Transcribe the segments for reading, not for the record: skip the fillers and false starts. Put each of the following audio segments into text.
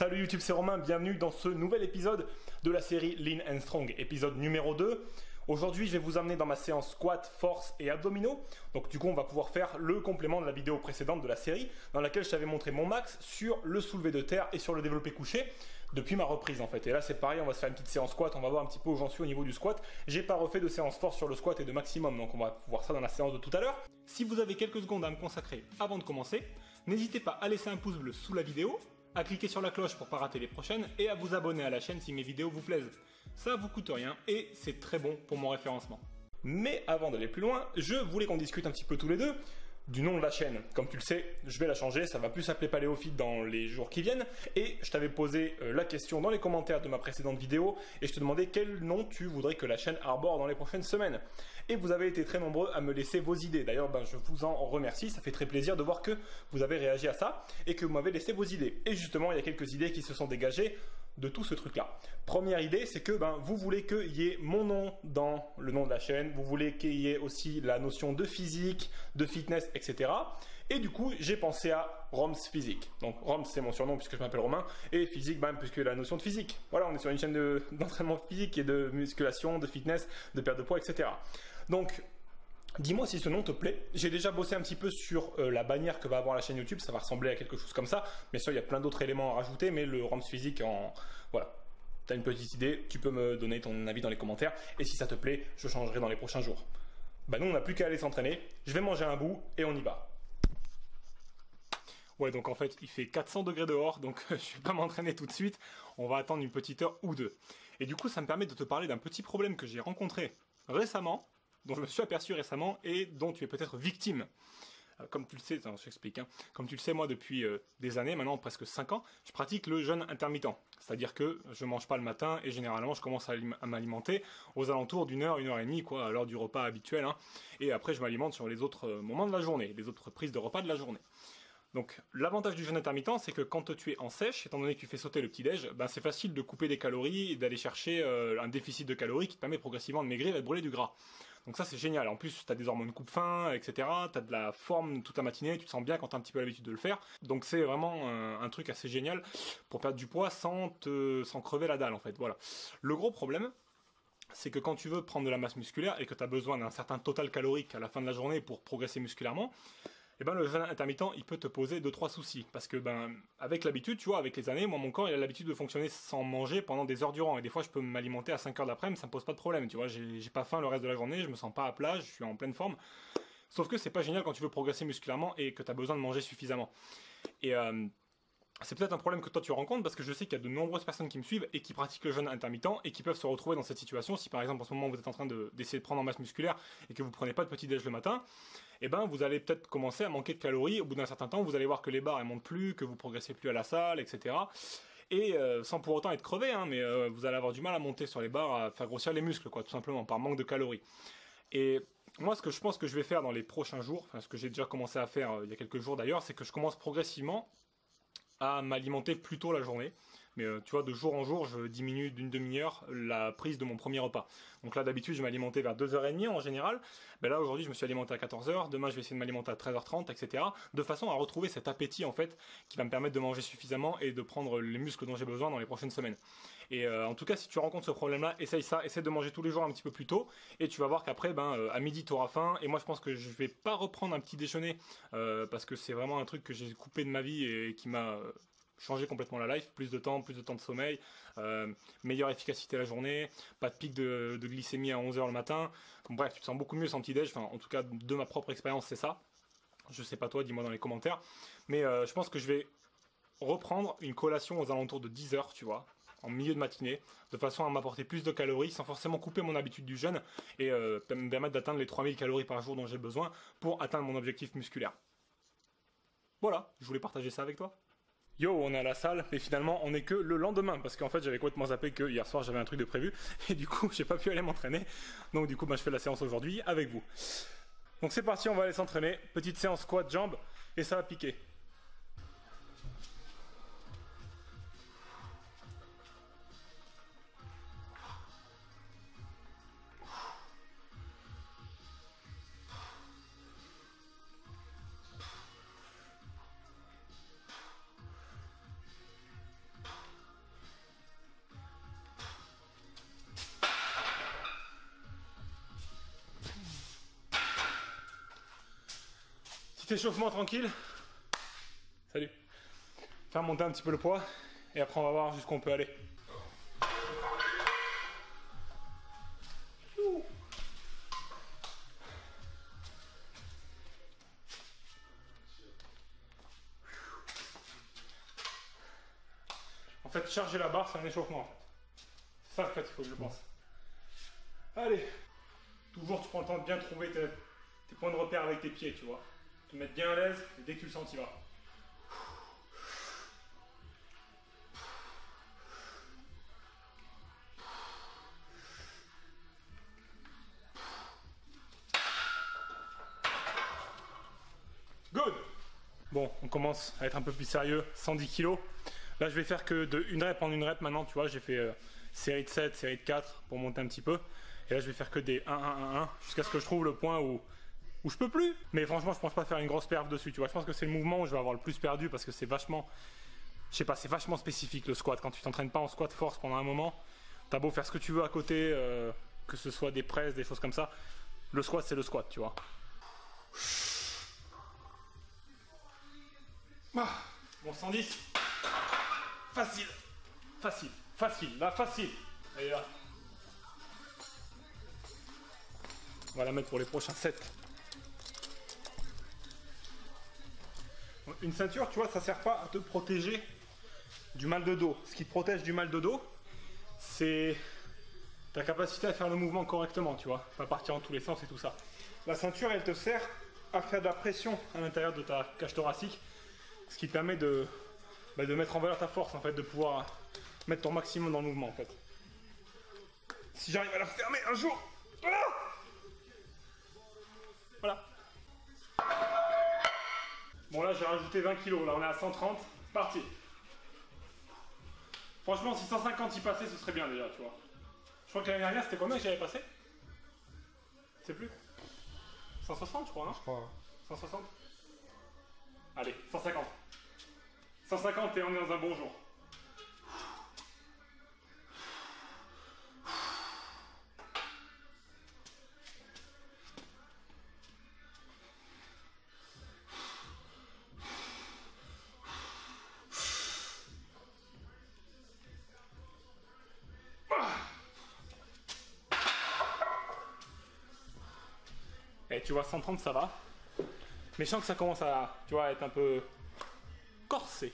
Salut YouTube, c'est Romain, bienvenue dans ce nouvel épisode de la série Lean and Strong, épisode numéro 2. Aujourd'hui, je vais vous amener dans ma séance squat, force et abdominaux. Donc du coup, on va pouvoir faire le complément de la vidéo précédente de la série dans laquelle je t'avais montré mon max sur le soulevé de terre et sur le développé couché depuis ma reprise en fait. Et là, c'est pareil, on va se faire une petite séance squat, on va voir un petit peu où j'en suis au niveau du squat. J'ai pas refait de séance force sur le squat et de maximum, donc on va voir ça dans la séance de tout à l'heure. Si vous avez quelques secondes à me consacrer avant de commencer, n'hésitez pas à laisser un pouce bleu sous la vidéo, à cliquer sur la cloche pour pas rater les prochaines et à vous abonner à la chaîne si mes vidéos vous plaisent. Ça vous coûte rien et c'est très bon pour mon référencement. Mais avant d'aller plus loin, je voulais qu'on discute un petit peu tous les deux du nom de la chaîne. Comme tu le sais, je vais la changer, ça va plus s'appeler Paléophyte dans les jours qui viennent. Et je t'avais posé la question dans les commentaires de ma précédente vidéo et je te demandais quel nom tu voudrais que la chaîne arbore dans les prochaines semaines. Et vous avez été très nombreux à me laisser vos idées. D'ailleurs, je vous en remercie, ça fait très plaisir de voir que vous avez réagi à ça et que vous m'avez laissé vos idées. Et justement, il y a quelques idées qui se sont dégagées de tout ce truc-là. Première idée, c'est que vous voulez qu'il y ait mon nom dans le nom de la chaîne, vous voulez qu'il y ait aussi la notion de physique, de fitness, etc. Et du coup, j'ai pensé à Roms Physique. Donc Roms, c'est mon surnom puisque je m'appelle Romain, et physique, puisque la notion de physique. Voilà, on est sur une chaîne d'entraînement physique et de musculation, de fitness, de perte de poids, etc. Donc, dis-moi si ce nom te plaît. J'ai déjà bossé un petit peu sur la bannière que va avoir la chaîne YouTube. Ça va ressembler à quelque chose comme ça. Bien sûr, il y a plein d'autres éléments à rajouter, mais le Roms Physique, voilà. T'as une petite idée, tu peux me donner ton avis dans les commentaires. Et si ça te plaît, je changerai dans les prochains jours. Nous, on n'a plus qu'à aller s'entraîner. Je vais manger un bout et on y va. Ouais, donc en fait, il fait 400 degrés dehors, donc je vais pas m'entraîner tout de suite. On va attendre une petite heure ou deux. Et du coup, ça me permet de te parler d'un petit problème que j'ai rencontré récemment, dont je me suis aperçu récemment et dont tu es peut-être victime. Comme tu le sais, je t'explique, comme tu le sais, moi depuis des années, maintenant presque 5 ans, je pratique le jeûne intermittent. C'est-à-dire que je mange pas le matin et généralement je commence à m'alimenter aux alentours d'une heure, 1h30, quoi, à l'heure du repas habituel. Et après je m'alimente sur les autres moments de la journée, les autres prises de repas de la journée. Donc l'avantage du jeûne intermittent, c'est que quand tu es en sèche, étant donné que tu fais sauter le petit-déj, c'est facile de couper des calories et d'aller chercher un déficit de calories qui te permet progressivement de maigrir et de brûler du gras. Donc ça c'est génial, en plus tu as des hormones coupe-faim, etc. Tu as de la forme toute la matinée, tu te sens bien quand tu as un petit peu l'habitude de le faire. Donc c'est vraiment un truc assez génial pour perdre du poids sans crever la dalle en fait. Voilà. Le gros problème, c'est que quand tu veux prendre de la masse musculaire et que tu as besoin d'un certain total calorique à la fin de la journée pour progresser musculairement, le jeûne intermittent, il peut te poser 2-3 soucis. Parce que, avec l'habitude, tu vois, avec les années, moi, mon corps, il a l'habitude de fonctionner sans manger pendant des heures durant. Et des fois, je peux m'alimenter à 5 heures d'après-midi, ça me pose pas de problème, tu vois. J'ai pas faim le reste de la journée, je me sens pas à plat, je suis en pleine forme. Sauf que c'est pas génial quand tu veux progresser musculairement et que tu as besoin de manger suffisamment. Et, c'est peut-être un problème que toi tu rencontres parce que je sais qu'il y a de nombreuses personnes qui me suivent et qui pratiquent le jeûne intermittent et qui peuvent se retrouver dans cette situation. Si par exemple en ce moment vous êtes en train d'essayer de prendre en masse musculaire et que vous prenez pas de petit déj le matin, vous allez peut-être commencer à manquer de calories. Au bout d'un certain temps, vous allez voir que les barres elles montent plus, que vous progressez plus à la salle, etc. Et sans pour autant être crevé, mais vous allez avoir du mal à monter sur les barres, à faire grossir les muscles, quoi, tout simplement par manque de calories. Et moi, ce que je pense que je vais faire dans les prochains jours, ce que j'ai déjà commencé à faire il y a quelques jours d'ailleurs, c'est que je commence progressivement à m'alimenter plus tôt la journée. Mais tu vois, de jour en jour, je diminue d'une demi-heure la prise de mon premier repas. Donc là, d'habitude, je m'alimentais vers 2h30 en général. Là, aujourd'hui, je me suis alimenté à 14h. Demain, je vais essayer de m'alimenter à 13h30, etc. De façon à retrouver cet appétit, en fait, qui va me permettre de manger suffisamment et de prendre les muscles dont j'ai besoin dans les prochaines semaines. Et en tout cas, si tu rencontres ce problème-là, essaye ça. Essaye de manger tous les jours un petit peu plus tôt. Et tu vas voir qu'après, à midi, tu auras faim. Et moi, je pense que je vais pas reprendre un petit déjeuner parce que c'est vraiment un truc que j'ai coupé de ma vie et qui m'a changer complètement la life, plus de temps de sommeil, meilleure efficacité la journée, pas de pic de glycémie à 11h le matin. Bref, tu te sens beaucoup mieux sans petit déj, en tout cas de ma propre expérience c'est ça. Je sais pas toi, dis-moi dans les commentaires. Mais je pense que je vais reprendre une collation aux alentours de 10h, tu vois, en milieu de matinée, de façon à m'apporter plus de calories sans forcément couper mon habitude du jeûne et me permettre d'atteindre les 3000 calories par jour dont j'ai besoin pour atteindre mon objectif musculaire. Voilà, je voulais partager ça avec toi. Yo, on est à la salle, mais finalement on est que le lendemain, parce qu'en fait j'avais complètement zappé que hier soir j'avais un truc de prévu, et du coup j'ai pas pu aller m'entraîner, donc du coup je fais la séance aujourd'hui avec vous. Donc c'est parti, on va aller s'entraîner, petite séance squat jambes, et ça va piquer. Petit échauffement tranquille. Salut. Faire monter un petit peu le poids et après on va voir jusqu'où on peut aller. En fait, charger la barre, c'est un échauffement. C'est ça, en fait, il faut que je pense. Allez. Toujours, tu prends le temps de bien trouver tes points de repère avec tes pieds, tu vois. Te mettre bien à l'aise et dès que tu le sens, tu y vas. Good. Bon, on commence à être un peu plus sérieux. 110 kg. Là, je vais faire que de une rep en une rep maintenant, tu vois. J'ai fait série de 7, série de 4 pour monter un petit peu. Et là, je vais faire que des 1-1-1-1 jusqu'à ce que je trouve le point où je peux plus. Mais franchement, je pense pas faire une grosse perf dessus, tu vois. Je pense que c'est le mouvement où je vais avoir le plus perdu parce que c'est vachement, je sais pas, c'est vachement spécifique le squat. Quand tu t'entraînes pas en squat force pendant un moment, t'as beau faire ce que tu veux à côté, que ce soit des presses, des choses comme ça. Le squat, c'est le squat, tu vois. Bon, 110. Facile. Facile. Facile. Là, facile. Allez, là. On va la mettre pour les prochains 7. Une ceinture, tu vois, ça sert pas à te protéger du mal de dos. Ce qui te protège du mal de dos, c'est ta capacité à faire le mouvement correctement, tu vois. Pas partir en tous les sens et tout ça. La ceinture, elle te sert à faire de la pression à l'intérieur de ta cage thoracique. Ce qui te permet de mettre en valeur ta force, en fait, de pouvoir mettre ton maximum dans le mouvement, en fait. Si j'arrive à la fermer un jour... Voilà. Bon, là, j'ai rajouté 20 kg. Là, on est à 130. Parti. Franchement, si 150 y passait, ce serait bien déjà, tu vois. Je crois que l'année dernière, c'était combien que j'avais passé? Je sais plus. 160, je crois, non? Je crois. 160. Allez, 150. 150 et on est dans un bon jour. Et tu vois, 130 ça va. Mais je sens que ça commence à, tu vois, être un peu corsé.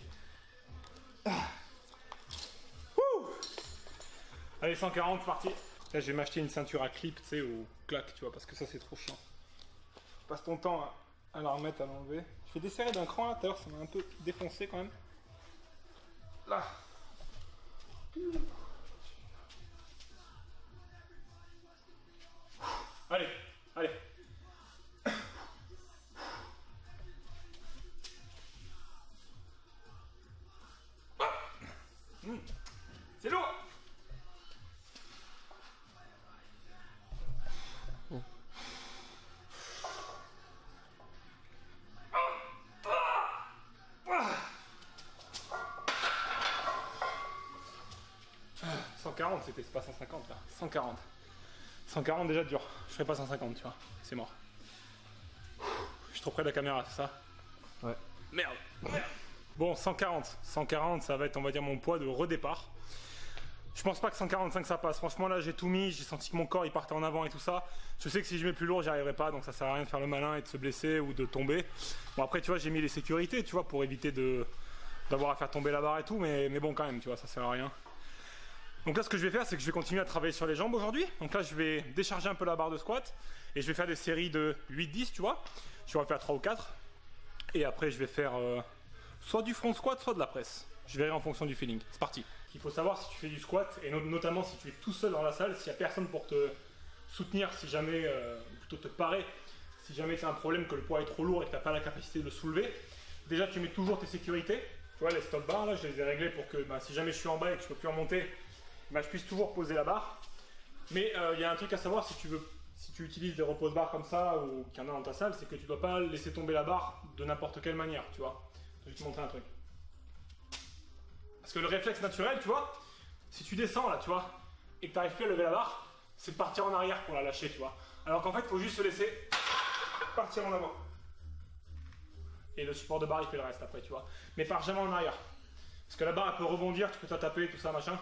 Allez, 140, parti. Là, je vais m'acheter une ceinture à clip, tu sais, ou claque, tu vois, parce que ça, c'est trop chiant. Tu passes ton temps à la remettre, à l'enlever. Je fais des serrés d'un cran, là, tout à l'heure, ça m'a un peu défoncé, quand même. Là. Allez, allez. C'est lourd. Oh. Ah. 140 c'était, c'est pas 150 là. 140. 140 déjà dur. Je ferai pas 150, tu vois. C'est mort. Je suis trop près de la caméra, c'est ça? Ouais. Merde. Bon, 140. 140, ça va être, on va dire, mon poids de redépart. Je pense pas que 145 ça passe. Franchement, là, j'ai tout mis. J'ai senti que mon corps, il partait en avant et tout ça. Je sais que si je mets plus lourd, j'y arriverai pas. Donc ça sert à rien de faire le malin et de se blesser ou de tomber. Bon, après, tu vois, j'ai mis les sécurités, tu vois, pour éviter d'avoir à faire tomber la barre et tout. Mais bon, quand même, tu vois, ça sert à rien. Donc là, ce que je vais faire, c'est que je vais continuer à travailler sur les jambes aujourd'hui. Donc là, je vais décharger un peu la barre de squat. Et je vais faire des séries de 8-10, tu vois. Je vais en faire 3 ou 4. Et après, je vais faire soit du front squat, soit de la presse. Je verrai en fonction du feeling. C'est parti. Il faut savoir si tu fais du squat, et notamment si tu es tout seul dans la salle, s'il n'y a personne pour te soutenir, si jamais, ou plutôt te parer, si jamais tu as un problème que le poids est trop lourd et que tu n'as pas la capacité de le soulever. Déjà, tu mets toujours tes sécurités. Tu vois, les stop bars, là, je les ai réglés pour que si jamais je suis en bas et que je ne peux plus remonter, je puisse toujours poser la barre. Mais il y a un truc à savoir, si tu utilises des repose-barres comme ça, ou qu'il y en a dans ta salle, c'est que tu ne dois pas laisser tomber la barre de n'importe quelle manière, tu vois. Je vais te montrer un truc. Parce que le réflexe naturel, tu vois, si tu descends là, tu vois, et que tu n'arrives plus à lever la barre, c'est de partir en arrière pour la lâcher, tu vois. Alors qu'en fait, il faut juste se laisser partir en avant. Et le support de barre il fait le reste après, tu vois. Mais pars jamais en arrière. Parce que la barre elle peut rebondir, tu peux t'attaper, tout ça, machin.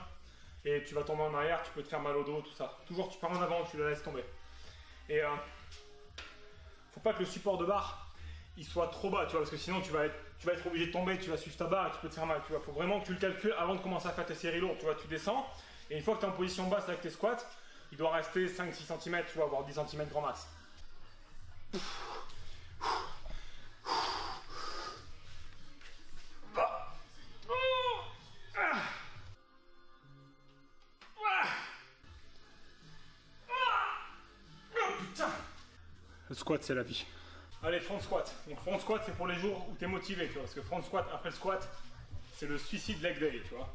Et tu vas tomber en arrière, tu peux te faire mal au dos, tout ça. Toujours tu pars en avant, tu la laisses tomber. Et faut pas que le support de barre il soit trop bas, tu vois, parce que sinon tu vas être obligé de tomber, tu vas suivre ta barre et tu peux te faire mal, tu vois. Faut vraiment que tu le calcules avant de commencer à faire tes séries lourdes, tu vois. Tu descends, et une fois que tu es en position basse avec tes squats, il doit rester 5-6 cm, tu vois, voire 10 cm grand max. Le squat c'est la vie. Allez, front squat. Donc front squat c'est pour les jours où tu es motivé, tu vois, parce que front squat après le squat c'est le suicide leg day, tu vois.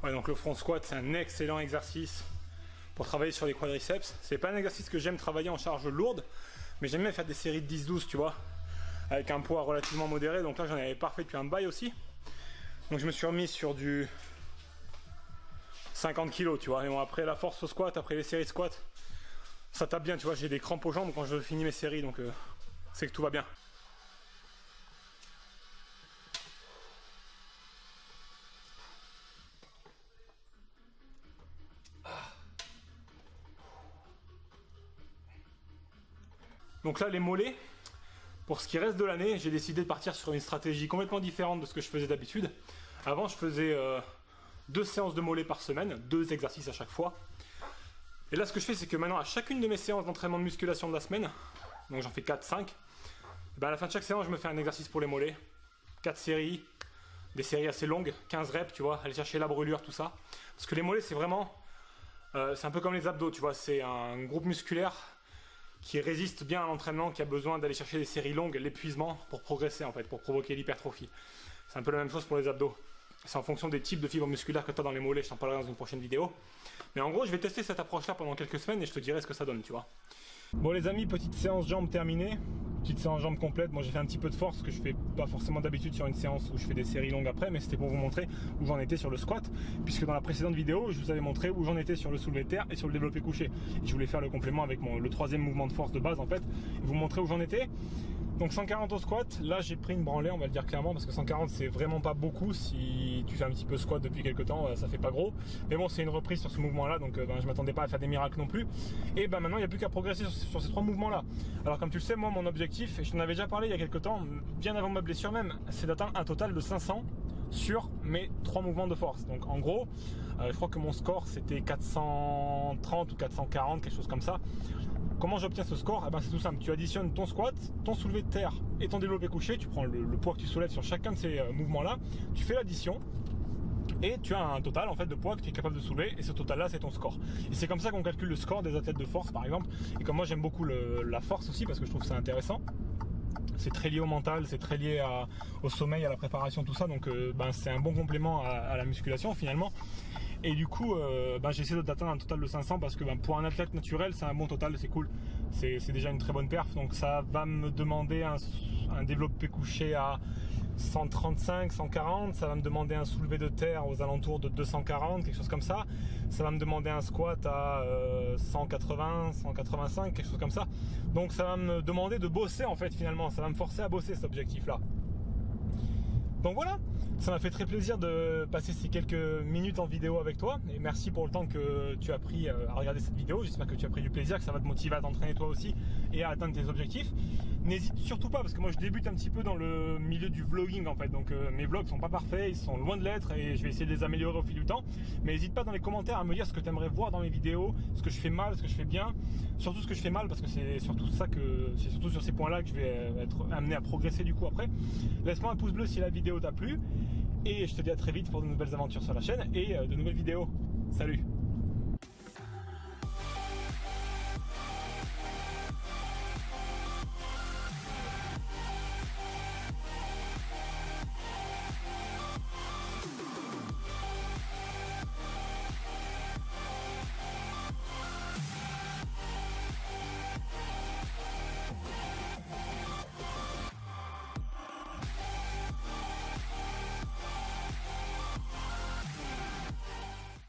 Ouais, donc le front squat c'est un excellent exercice pour travailler sur les quadriceps. C'est pas un exercice que j'aime travailler en charge lourde, mais j'aime bien faire des séries de 10-12, tu vois, avec un poids relativement modéré. Donc là j'en avais pas fait depuis un bail aussi. Donc je me suis remis sur du 50 kg, tu vois. Et bon, après la force au squat, après les séries de squat, ça tape bien, tu vois. J'ai des crampes aux jambes quand je finis mes séries, donc c'est que tout va bien. Donc là les mollets, pour ce qui reste de l'année, j'ai décidé de partir sur une stratégie complètement différente de ce que je faisais d'habitude. Avant je faisais 2 séances de mollets par semaine, 2 exercices à chaque fois. Et là ce que je fais c'est que maintenant à chacune de mes séances d'entraînement de musculation de la semaine, donc j'en fais 4-5, ben à la fin de chaque séance je me fais un exercice pour les mollets, 4 séries, des séries assez longues, 15 reps, tu vois, aller chercher la brûlure, tout ça. Parce que les mollets c'est vraiment, c'est un peu comme les abdos, tu vois, c'est un groupe musculaire qui résiste bien à l'entraînement, qui a besoin d'aller chercher des séries longues, l'épuisement, pour progresser en fait, pour provoquer l'hypertrophie. C'est un peu la même chose pour les abdos. C'est en fonction des types de fibres musculaires que tu as dans les mollets, je t'en parlerai dans une prochaine vidéo. Mais en gros, je vais tester cette approche-là pendant quelques semaines et je te dirai ce que ça donne, tu vois. Bon les amis, petite séance jambes terminée, petite séance jambes complète. Moi j'ai fait un petit peu de force, que je fais pas forcément d'habitude sur une séance où je fais des séries longues après, mais c'était pour vous montrer où j'en étais sur le squat, puisque dans la précédente vidéo je vous avais montré où j'en étais sur le soulevé de terre et sur le développé couché. Et je voulais faire le complément avec le troisième mouvement de force de base en fait, et vous montrer où j'en étais. Donc 140 au squat, là j'ai pris une branlée, on va le dire clairement, parce que 140 c'est vraiment pas beaucoup. Si tu fais un petit peu squat depuis quelques temps, ça fait pas gros. Mais bon, c'est une reprise sur ce mouvement là, donc je m'attendais pas à faire des miracles non plus. Et maintenant il n'y a plus qu'à progresser sur ces 3 mouvements là. Alors comme tu le sais, moi mon objectif, et je t'en avais déjà parlé il y a quelques temps, bien avant ma blessure même, c'est d'atteindre un total de 500 sur mes 3 mouvements de force. Donc en gros, je crois que mon score c'était 430 ou 440, quelque chose comme ça. Comment j'obtiens ce score? C'est tout simple, tu additionnes ton squat, ton soulevé de terre et ton développé couché, tu prends le poids que tu soulèves sur chacun de ces mouvements là, tu fais l'addition et tu as un total en fait de poids que tu es capable de soulever, et ce total là c'est ton score. Et c'est comme ça qu'on calcule le score des athlètes de force par exemple. Et comme moi j'aime beaucoup la force aussi parce que je trouve ça intéressant, c'est très lié au mental, c'est très lié au sommeil, à la préparation, tout ça, donc c'est un bon complément à la musculation finalement. Et du coup, j'essaie d'atteindre un total de 500 parce que pour un athlète naturel, c'est un bon total, c'est cool. C'est déjà une très bonne perf. Donc ça va me demander un développé couché à 135, 140. Ça va me demander un soulevé de terre aux alentours de 240, quelque chose comme ça. Ça va me demander un squat à 180, 185, quelque chose comme ça. Donc ça va me demander de bosser en fait finalement. Ça va me forcer à bosser cet objectif-là. Donc voilà, ça m'a fait très plaisir de passer ces quelques minutes en vidéo avec toi, et merci pour le temps que tu as pris à regarder cette vidéo. J'espère que tu as pris du plaisir, que ça va te motiver à t'entraîner toi aussi et à atteindre tes objectifs. N'hésite surtout pas, parce que moi je débute un petit peu dans le milieu du vlogging en fait, donc mes vlogs sont pas parfaits, ils sont loin de l'être et je vais essayer de les améliorer au fil du temps. Mais n'hésite pas dans les commentaires à me dire ce que tu aimerais voir dans mes vidéos, ce que je fais mal, ce que je fais bien, surtout ce que je fais mal, parce que c'est surtout sur ces points là que je vais être amené à progresser du coup après. Laisse-moi un pouce bleu si la vidéo t'a plu, et je te dis à très vite pour de nouvelles aventures sur la chaîne et de nouvelles vidéos. Salut!